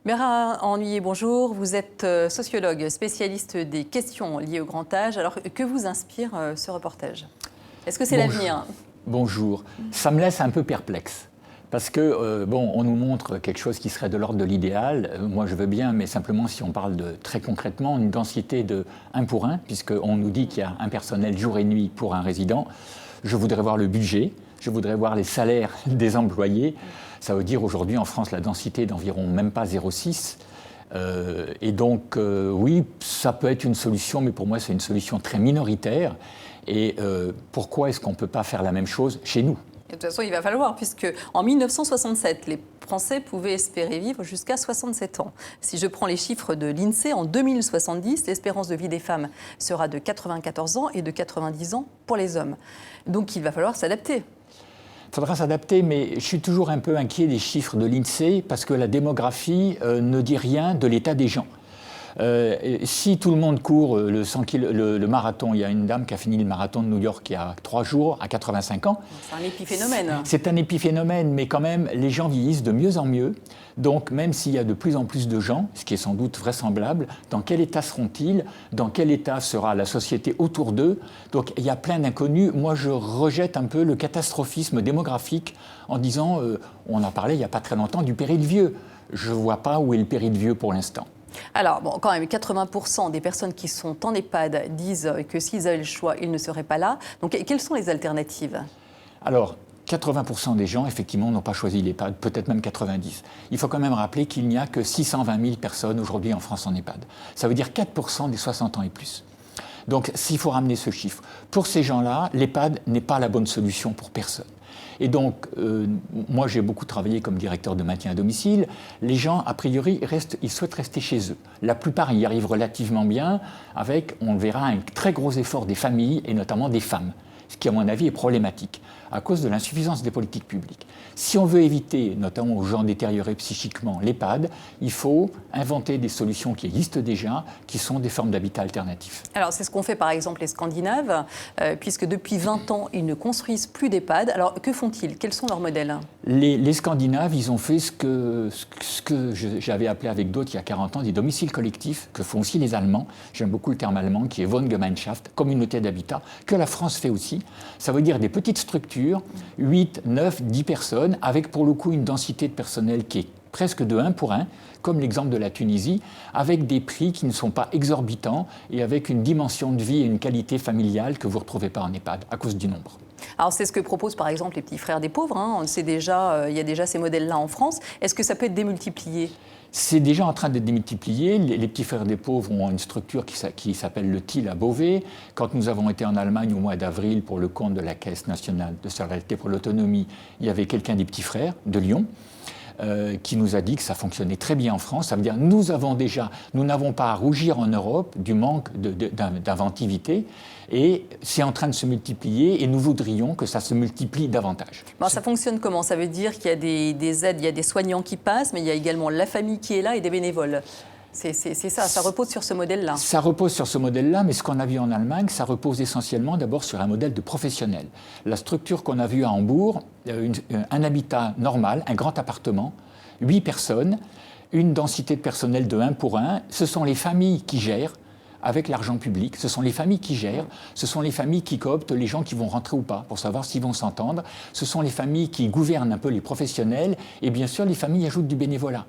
Béra Ennuyé, bonjour. Vous êtes sociologue, spécialiste des questions liées au grand âge. Alors, que vous inspire ce reportage? Est-ce que c'est l'avenir? Bonjour. Ça me laisse un peu perplexe. Parce que, on nous montre quelque chose qui serait de l'ordre de l'idéal. Moi, je veux bien, mais simplement si on parle de, très concrètement, une densité de 1 pour 1, puisqu'on nous dit qu'il y a un personnel jour et nuit pour un résident. Je voudrais voir le budget, je voudrais voir les salaires des employés. Ça veut dire aujourd'hui en France la densité d'environ même pas 0,6. Et donc, oui, ça peut être une solution, mais pour moi, c'est une solution très minoritaire. Et pourquoi est-ce qu'on ne peut pas faire la même chose chez nous ? De toute façon, il va falloir, puisque en 1967, les Français pouvaient espérer vivre jusqu'à 67 ans. Si je prends les chiffres de l'INSEE, en 2070, l'espérance de vie des femmes sera de 94 ans et de 90 ans pour les hommes. Donc, il va falloir s'adapter. Il faudra s'adapter, mais je suis toujours un peu inquiet des chiffres de l'INSEE parce que la démographie ne dit rien de l'état des gens. Si tout le monde court le marathon, il y a une dame qui a fini le marathon de New York il y a 3 jours, à 85 ans. C'est un épiphénomène. C'est un épiphénomène, mais quand même, les gens vieillissent de mieux en mieux. Donc, même s'il y a de plus en plus de gens, ce qui est sans doute vraisemblable, dans quel état seront-ils? Dans quel état sera la société autour d'eux? Donc, il y a plein d'inconnus. Moi, je rejette un peu le catastrophisme démographique en disant, on a parlé il n'y a pas très longtemps du péril vieux. Je ne vois pas où est le péril vieux pour l'instant. Alors, quand même, 80% des personnes qui sont en EHPAD disent que s'ils avaient le choix, ils ne seraient pas là. Donc, quelles sont les alternatives? Alors, 80% des gens, effectivement, n'ont pas choisi l'EHPAD, peut-être même 90%. Il faut quand même rappeler qu'il n'y a que 620 000 personnes aujourd'hui en France en EHPAD. Ça veut dire 4% des 60 ans et plus. Donc, s'il faut ramener ce chiffre, pour ces gens-là, l'EHPAD n'est pas la bonne solution pour personne. Et donc, moi, j'ai beaucoup travaillé comme directeur de maintien à domicile. Les gens, a priori, ils souhaitent rester chez eux. La plupart y arrivent relativement bien, avec, on le verra, un très gros effort des familles, et notamment des femmes, ce qui, à mon avis, est problématique, à cause de l'insuffisance des politiques publiques. Si on veut éviter, notamment aux gens détériorés psychiquement, l'EHPAD, il faut inventer des solutions qui existent déjà, qui sont des formes d'habitat alternatifs. Alors, c'est ce qu'ont fait par exemple les Scandinaves, puisque depuis 20 ans, ils ne construisent plus d'EHPAD. Alors, que font-ils? Quels sont leurs modèles? Les Scandinaves, ils ont fait ce que j'avais appelé avec d'autres il y a 40 ans des domiciles collectifs, que font aussi les Allemands. J'aime beaucoup le terme allemand, qui est Wohngemeinschaft, communauté d'habitat, que la France fait aussi. Ça veut dire des petites structures, 8, 9, 10 personnes, avec pour le coup une densité de personnel qui est presque de 1 pour 1, comme l'exemple de la Tunisie, avec des prix qui ne sont pas exorbitants et avec une dimension de vie et une qualité familiale que vous ne retrouvez pas en EHPAD à cause du nombre. Alors c'est ce que proposent par exemple les petits frères des pauvres. On sait déjà, il y a déjà ces modèles-là en France. Est-ce que ça peut être démultiplié? C'est déjà en train d'être démultiplié. Les petits frères des pauvres ont une structure qui s'appelle le TIL à Beauvais. Quand nous avons été en Allemagne au mois d'avril pour le compte de la Caisse nationale de solidarité pour l'autonomie, il y avait quelqu'un des petits frères de Lyon qui nous a dit que ça fonctionnait très bien en France. Ça veut dire nous n'avons pas à rougir en Europe du manque d'inventivité et c'est en train de se multiplier et nous voudrions que ça se multiplie davantage. Bon, ça fonctionne comment? Ça veut dire qu'il y a des aides, il y a des soignants qui passent, mais il y a également la famille qui est là et des bénévoles. C'est ça, ça repose sur ce modèle-là. Ça repose sur ce modèle-là, mais ce qu'on a vu en Allemagne, ça repose essentiellement d'abord sur un modèle de professionnel. La structure qu'on a vue à Hambourg, un habitat normal, un grand appartement, 8 personnes, une densité de personnel de 1 pour 1, ce sont les familles qui gèrent avec l'argent public, ce sont les familles qui gèrent, ce sont les familles qui cooptent les gens qui vont rentrer ou pas pour savoir s'ils vont s'entendre, ce sont les familles qui gouvernent un peu les professionnels et bien sûr les familles ajoutent du bénévolat.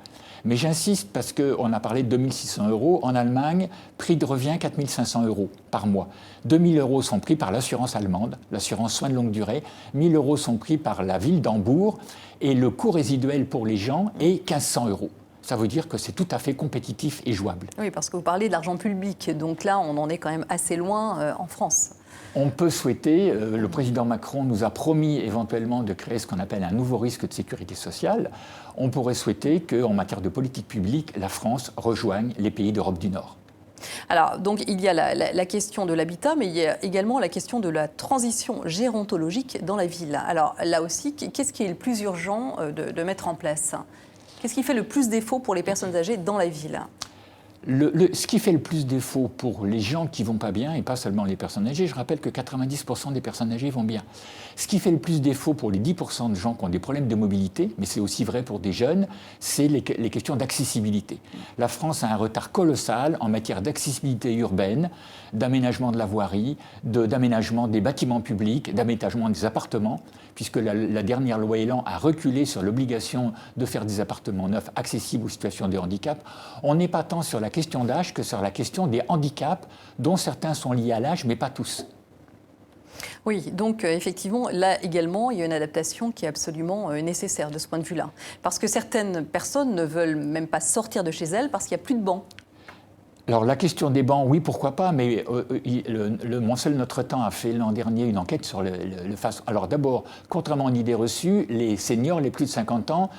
Mais j'insiste parce qu'on a parlé de 2 600 €. En Allemagne, prix de revient 4 500 € par mois. 2 000 € sont pris par l'assurance allemande, l'assurance soins de longue durée. 1 000 € sont pris par la ville d'Hambourg. Et le coût résiduel pour les gens est 1 500 €. Ça veut dire que c'est tout à fait compétitif et jouable. Oui, parce que vous parlez de l'argent public. Donc là, on en est quand même assez loin en France. On peut souhaiter, le président Macron nous a promis éventuellement de créer ce qu'on appelle un nouveau risque de sécurité sociale. On pourrait souhaiter qu'en matière de politique publique, la France rejoigne les pays d'Europe du Nord. Alors, donc, il y a la question de l'habitat, mais il y a également la question de la transition gérontologique dans la ville. Alors, là aussi, qu'est-ce qui est le plus urgent de mettre en place? Qu'est-ce qui fait le plus défaut pour les personnes âgées dans la ville? Ce qui fait le plus défaut pour les gens qui ne vont pas bien, et pas seulement les personnes âgées, je rappelle que 90% des personnes âgées vont bien. Ce qui fait le plus défaut pour les 10% de gens qui ont des problèmes de mobilité, mais c'est aussi vrai pour des jeunes, c'est les questions d'accessibilité. La France a un retard colossal en matière d'accessibilité urbaine, d'aménagement de la voirie, d'aménagement des bâtiments publics, d'aménagement des appartements, puisque la dernière loi Elan a reculé sur l'obligation de faire des appartements neufs accessibles aux situations de handicap. On n'est pas tant sur la question d'âge que sur la question des handicaps, dont certains sont liés à l'âge, mais pas tous. Oui, donc effectivement, là également, il y a une adaptation qui est absolument nécessaire de ce point de vue-là. Parce que certaines personnes ne veulent même pas sortir de chez elles parce qu'il n'y a plus de bancs. Alors la question des bancs, oui, pourquoi pas, mais Mon Seul Notre Temps a fait l'an dernier une enquête sur le face. Alors d'abord, contrairement à une idée reçue, les seniors, les plus de 50 ans,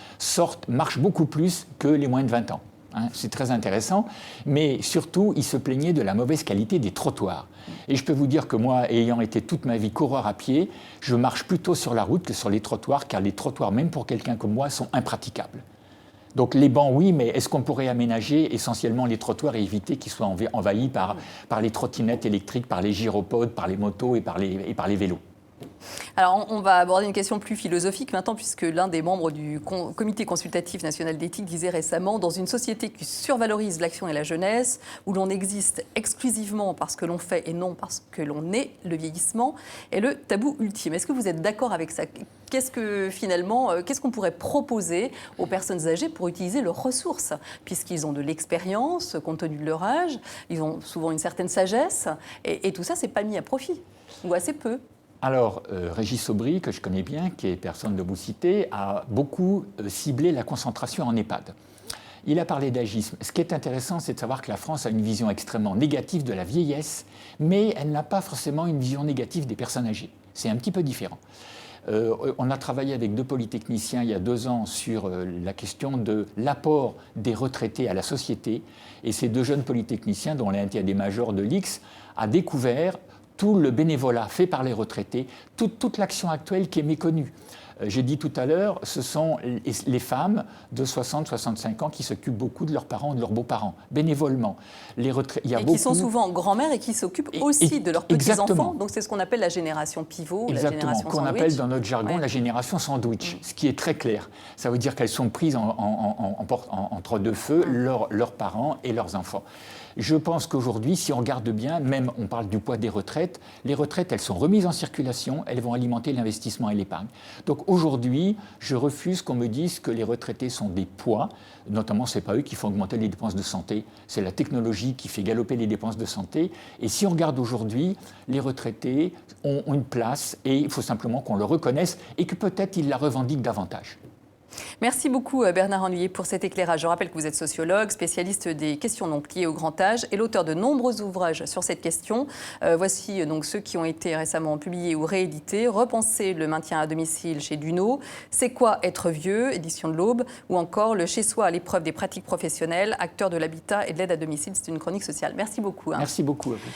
marchent beaucoup plus que les moins de 20 ans. Hein, c'est très intéressant, mais surtout, ils se plaignaient de la mauvaise qualité des trottoirs. Et je peux vous dire que moi, ayant été toute ma vie coureur à pied, je marche plutôt sur la route que sur les trottoirs, car les trottoirs, même pour quelqu'un comme moi, sont impraticables. Donc les bancs, oui, mais est-ce qu'on pourrait aménager essentiellement les trottoirs et éviter qu'ils soient envahis par les trottinettes électriques, par les gyropodes, par les motos et par les vélos? Alors, on va aborder une question plus philosophique maintenant, puisque l'un des membres du Comité consultatif national d'éthique disait récemment « Dans une société qui survalorise l'action et la jeunesse, où l'on existe exclusivement parce que l'on fait et non parce que l'on est, le vieillissement est le tabou ultime ». Est-ce que vous êtes d'accord avec ça ? Qu'est-ce qu'on pourrait proposer aux personnes âgées pour utiliser leurs ressources, puisqu'ils ont de l'expérience, compte tenu de leur âge, ils ont souvent une certaine sagesse, et tout ça, c'est pas mis à profit, ou assez peu. Alors, Régis Aubry, que je connais bien, qui est personne de vous citer, a beaucoup ciblé la concentration en EHPAD. Il a parlé d'agisme. Ce qui est intéressant, c'est de savoir que la France a une vision extrêmement négative de la vieillesse, mais elle n'a pas forcément une vision négative des personnes âgées. C'est un petit peu différent. On a travaillé avec 2 polytechniciens il y a 2 ans sur la question de l'apport des retraités à la société. Et ces 2 jeunes polytechniciens, dont l'un était des majors de l'IX, a découvert tout le bénévolat fait par les retraités, toute l'action actuelle qui est méconnue. J'ai dit tout à l'heure, ce sont les femmes de 60-65 ans qui s'occupent beaucoup de leurs parents, de leurs beaux-parents, bénévolement. Qui sont souvent grand-mères et qui s'occupent aussi de leurs petits-enfants. Donc c'est ce qu'on appelle la génération pivot, la génération qu'on appelle dans notre jargon la génération sandwich, ce qui est très clair. Ça veut dire qu'elles sont prises entre 2 feux, leurs parents et leurs enfants. Je pense qu'aujourd'hui, si on regarde bien, même on parle du poids des retraites, les retraites, elles sont remises en circulation, elles vont alimenter l'investissement et l'épargne. Donc aujourd'hui, je refuse qu'on me dise que les retraités sont des poids, notamment ce n'est pas eux qui font augmenter les dépenses de santé, c'est la technologie qui fait galoper les dépenses de santé. Et si on regarde aujourd'hui, les retraités ont une place et il faut simplement qu'on le reconnaisse et que peut-être ils la revendiquent davantage. Merci beaucoup Bernard Hennuyer pour cet éclairage. Je rappelle que vous êtes sociologue, spécialiste des questions donc liées au grand âge et l'auteur de nombreux ouvrages sur cette question. Voici donc ceux qui ont été récemment publiés ou réédités. Repenser le maintien à domicile chez Duno, C'est quoi être vieux, édition de l'Aube, ou encore Le chez-soi à l'épreuve des pratiques professionnelles, acteurs de l'habitat et de l'aide à domicile. C'est une chronique sociale. Merci beaucoup. Merci beaucoup à vous.